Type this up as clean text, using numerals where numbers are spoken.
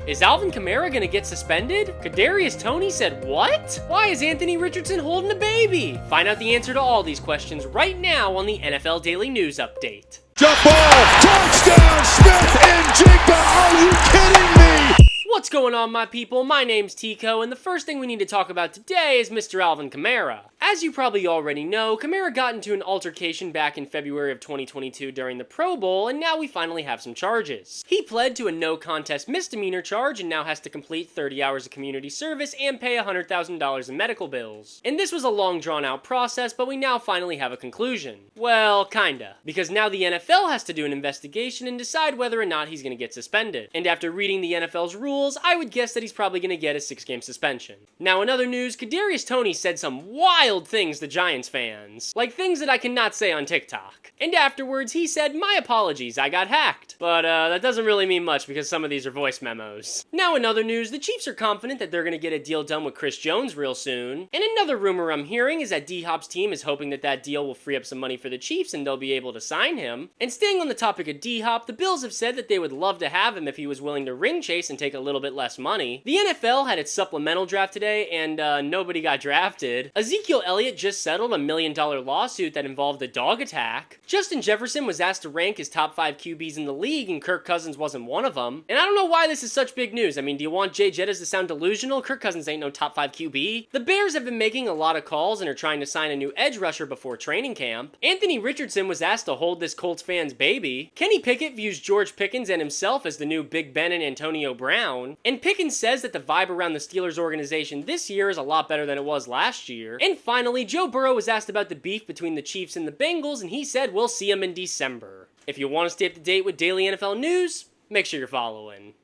Is Alvin Kamara gonna get suspended? Kadarius Toney said what? Why is Anthony Richardson holding a baby? Find out the answer to all these questions right now on the NFL Daily News Update. Jump ball, touchdown, Smith and Jigba, are you kidding me? What's going on, my people? My name's Tico, and the first thing we need to talk about today is Mr. Alvin Kamara. As you probably already know, Kamara got into an altercation back in February of 2022 during the Pro Bowl, and now we finally have some charges. He pled to a no-contest misdemeanor charge and now has to complete 30 hours of community service and pay $100,000 in medical bills. And this was a long drawn-out process, but we now finally have a conclusion. Well, kinda. Because now the NFL has to do an investigation and decide whether or not he's gonna get suspended. And after reading the NFL's rules, I would guess that he's probably going to get a 6-game suspension. Now, in other news, Kadarius Toney said some wild things to Giants fans. Like things that I cannot say on TikTok. And afterwards, he said, "My apologies, I got hacked." But that doesn't really mean much because some of these are voice memos. Now, in other news, the Chiefs are confident that they're going to get a deal done with Chris Jones real soon. And another rumor I'm hearing is that D-Hop's team is hoping that that deal will free up some money for the Chiefs and they'll be able to sign him. And staying on the topic of D-Hop, the Bills have said that they would love to have him if he was willing to ring chase and take a little bit less money. The NFL had its supplemental draft today, and nobody got drafted. Ezekiel Elliott just settled $1 million lawsuit that involved a dog attack. Justin Jefferson was asked to rank his top 5 QBs in the league, and Kirk Cousins wasn't one of them. And I don't know why this is such big news. I mean, do you want Jay Jettas to sound delusional? Kirk Cousins ain't no top 5 QB. The Bears have been making a lot of calls and are trying to sign a new edge rusher before training camp. Anthony Richardson was asked to hold this Colts fan's baby. Kenny Pickett views George Pickens and himself as the new Big Ben and Antonio Brown. And Pickens says that the vibe around the Steelers organization this year is a lot better than it was last year. And finally, Joe Burrow was asked about the beef between the Chiefs and the Bengals, and he said we'll see him in December. If you want to stay up to date with daily NFL news, make sure you're following.